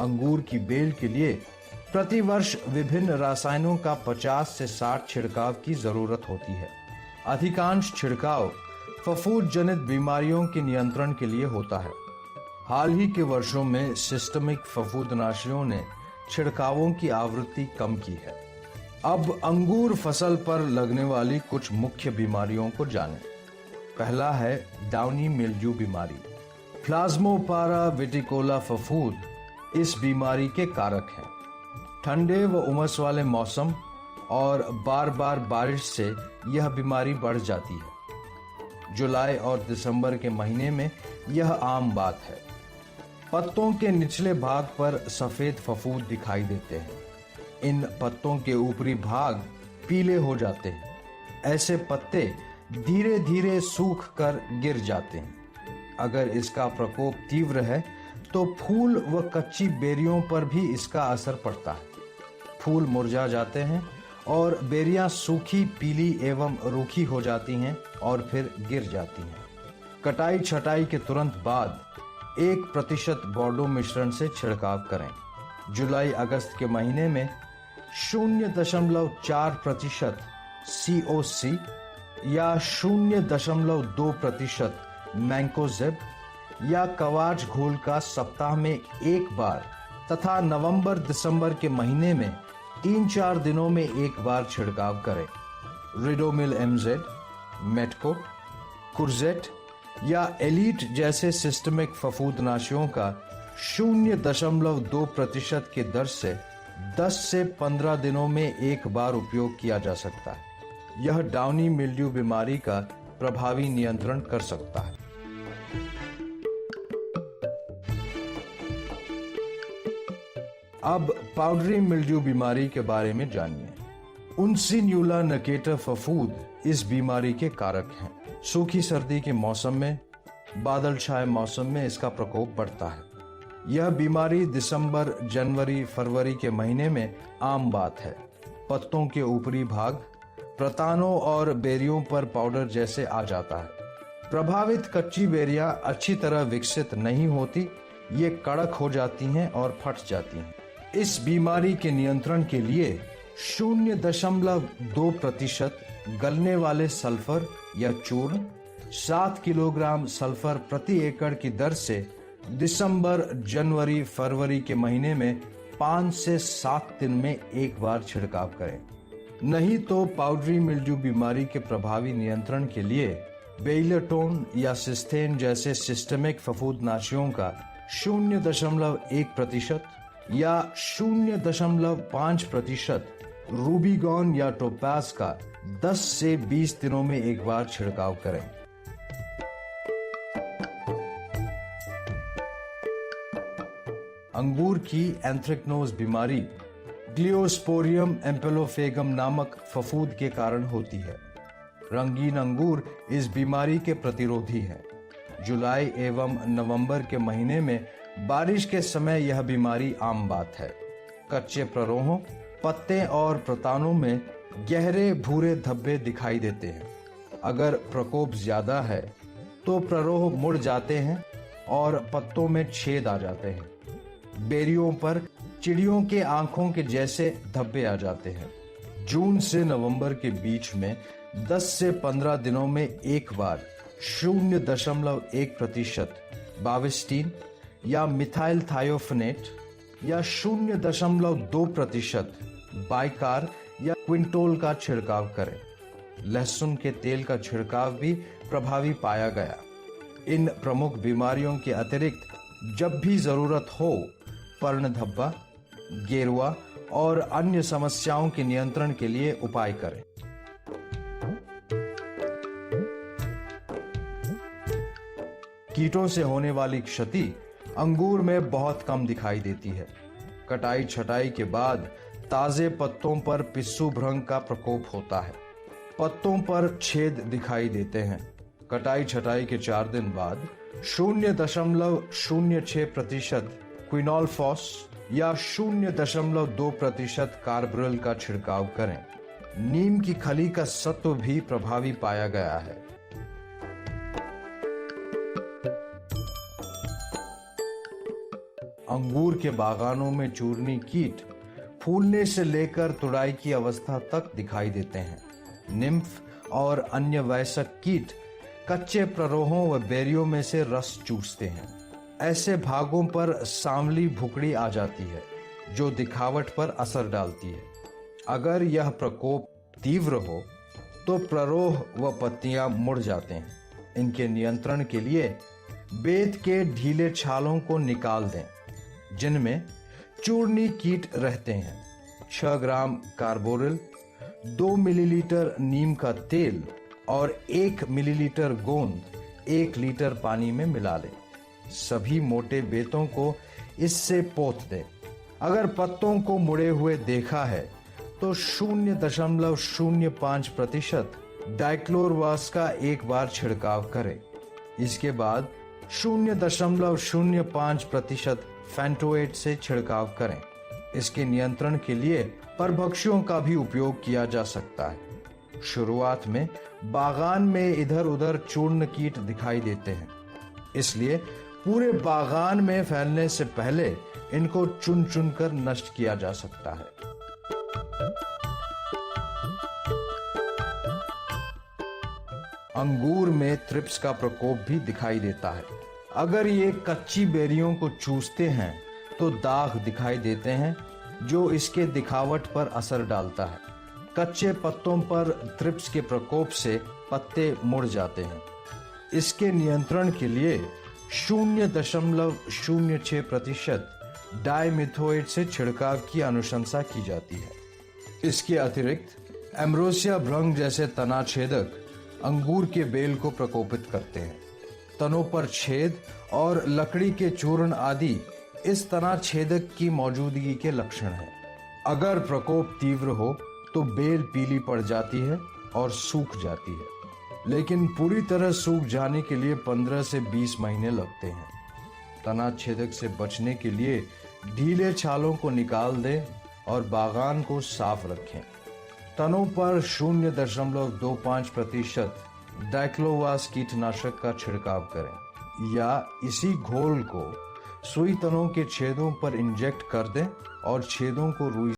अंगूर की बेल के लिए प्रति वर्ष विभिन्न रसायनों का 50 से 60 छिड़काव की जरूरत होती है। अधिकांश छिड़काव फफूंद जनित बीमारियों के नियंत्रण के लिए होता है। हाल ही के वर्षों में सिस्टमिक फफूंदनाशियों ने छिड़कावों की आवृत्ति कम की है। अब अंगूर फसल पर लगने वाली कुछ मुख्य बीमारियों को जानें। पहला है डाउनी मिल्ड्यू बीमारी। प्लाज्मोपारा विटिकोला फफूंद इस बीमारी के कारक हैं। ठंडे व उमस वाले मौसम और बार बार बारिश से यह बीमारी बढ़ जाती है। जुलाई और दिसंबर के महीने में यह आम बात है। पत्तों के निचले भाग पर सफेद फफूंद दिखाई देते हैं। इन पत्तों के ऊपरी भाग पीले हो जाते हैं। ऐसे पत्ते धीरे धीरे सूख कर गिर जाते हैं। अगर इसका प्रकोप तीव्र है तो फूल व कच्ची बेरियों पर भी इसका असर पड़ता है। फूल मुरझा जाते हैं और बेरियां सूखी, पीली एवं रूखी हो जाती हैं और फिर गिर जाती हैं। कटाई छटाई के तुरंत बाद 1% बोर्डो मिश्रण से छिड़काव करें। जुलाई अगस्त के महीने में 0.4% COC या 0.2% मैंकोजेब या कवाच घोल का सप्ताह में एक बार तथा नवंबर दिसंबर के महीने में 3-4 दिनों में एक बार छिड़काव करें। रिडोमिल MZ, मेटको, कुर्जेट या एलीट जैसे सिस्टमिक फफूंदनाशियों का 0.2% की दर से 10 से 15 दिनों में एक बार उपयोग किया जा सकता है। यह डाउनी मिल्ड्यू बीमारी का प्रभावी नियंत्रण कर सकता है। अब पाउडरी मिल्ड्यू बीमारी के बारे में जानिए। उन्सिन्यूला नकेटा फफूंद इस बीमारी के कारक हैं। सूखी सर्दी के मौसम में, बादल छाए मौसम में इसका प्रकोप बढ़ता है। यह बीमारी दिसंबर, जनवरी, फरवरी के महीने में आम बात है। पत्तों के ऊपरी भाग प्रतानों और बेरियों पर पाउडर जैसे आ जाता है। प्रभावित कच्ची बेरियां अच्छी तरह विकसित नहीं होती, ये कड़क हो जाती हैं और फट जाती हैं। इस बीमारी के नियंत्रण के लिए 0.2% गलने वाले सल्फर या चूर्ण 7 किलोग्राम सल्फर प्रति एकड़ की दर से दिसंबर, जनवरी, फरवरी के महीने में 5 से 7 दिन में एक बार छिड़काव करें। नहीं तो पाउडरी मिल्ड्यू बीमारी के प्रभावी नियंत्रण के लिए बेइलेटोन या सिस्थेन जैसे सिस्टमिक फफूंदनाशियों का 0.1% या 0.5% रूबीगॉन या टोपाज का 10 से 20 दिनों में एक बार छिड़काव करें। अंगूर की एंथ्रेक्नोज बीमारी ग्लियोस्पोरियम एम्पेलोफेगम नामक फफूंद के कारण होती है। रंगीन अंगूर इस बीमारी के प्रतिरोधी हैं। जुलाई एवं नवंबर के महीने में बारिश के समय यह बीमारी आम बात है। कच्चे प्ररोहों, पत्ते और प्रतानों में गहरे भूरे धब्बे दिखाई देते हैं। अगर प्रकोप ज्यादा है तो प्ररोह मुड़ जाते हैं और पत्तों में छेद आ जाते हैं। बेरियों पर चिड़ियों के आंखों के जैसे धब्बे आ जाते हैं। जून से नवंबर के बीच में 10 से 15 दिनों में एक बार 0.1% बाविस्टीन या मिथाइल थायोफेनेट या 0.2% बाइकार या क्विंटोल का छिड़काव करें। लहसुन के तेल का छिड़काव भी प्रभावी पाया गया। इन प्रमुख बीमारियों के अतिरिक्त जब भी जरूरत हो, पर्ण धब्बा, गेरुआ और अन्य समस्याओं के नियंत्रण के लिए उपाय करें। कीटों से होने वाली क्षति अंगूर में बहुत कम दिखाई देती है। कटाई छटाई के बाद ताजे पत्तों पर पिस्सू भृंग का प्रकोप होता है। पत्तों पर छेद दिखाई देते हैं। कटाई छटाई के 4 दिन बाद 0.06% क्विनोलफॉस या 0.2% कार्बरिल का छिड़काव करें। नीम की खली का सत्व भी प्रभावी पाया गया है। अंगूर के बागानों में चूर्णी कीट फूलने से लेकर तुड़ाई की अवस्था तक दिखाई देते हैं। निम्फ और अन्य वयस्क कीट कच्चे प्ररोहों व बेरियों में से रस चूसते हैं। ऐसे भागों पर सांवली भुकड़ी आ जाती है जो दिखावट पर असर डालती है। अगर यह प्रकोप तीव्र हो तो प्ररोह व पत्तियां मुड़ जाते हैं। इनके नियंत्रण के लिए बेत के ढीले छालों को निकाल दें जिनमें चूर्णी कीट रहते हैं। 6 ग्राम कार्बोरिल, 2 मिलीलीटर नीम का तेल और 1 मिलीलीटर गोंद 1 लीटर पानी में मिला लें। सभी मोटे बेतों को इससे पोत दें। अगर पत्तों को मुड़े हुए देखा है तो 0.05% डाइक्लोरवास का एक बार छिड़काव करें। इसके बाद 0.05% फेंटोएट से छिड़काव करें। इसके नियंत्रण के लिए परभक्षियों का भी उपयोग किया जा सकता है। शुरुआत में बागान में इधर उधर चूर्ण कीट दिखाई देते हैं, इसलिए पूरे बागान में फैलने से पहले इनको चुन चुन कर नष्ट किया जा सकता है। अंगूर में थ्रिप्स का प्रकोप भी दिखाई देता है। अगर ये कच्ची बेरियों को चूसते हैं तो दाग दिखाई देते हैं जो इसके दिखावट पर असर डालता है। कच्चे पत्तों पर थ्रिप्स के प्रकोप से पत्ते मुड़ जाते हैं। इसके नियंत्रण के लिए 0.06% डाइमिथोएट से छिड़काव की अनुशंसा की जाती है। इसके अतिरिक्त एम्ब्रोसिया भृंग जैसे तनाछेदक अंगूर के बेल को प्रकोपित करते हैं। तनों पर छेद और लकड़ी के चूर्ण आदि इस तनाछेदक की मौजूदगी के लक्षण हैं। अगर प्रकोप तीव्र हो तो बेल पीली पड़ जाती है और सूख जाती है, लेकिन पूरी तरह सूख जाने के लिए 15 से 20 महीने लगते हैं। तनाछेदक से बचने के लिए ढीले छालों को निकाल दें और बागान को साफ रखें। तनों पर 0.25% डाइक्लोरवास कीटनाशक का छिड़काव करें या इसी घोल को सुई तनों के छेदों पर इंजेक्ट कर दें और छेदों को रुई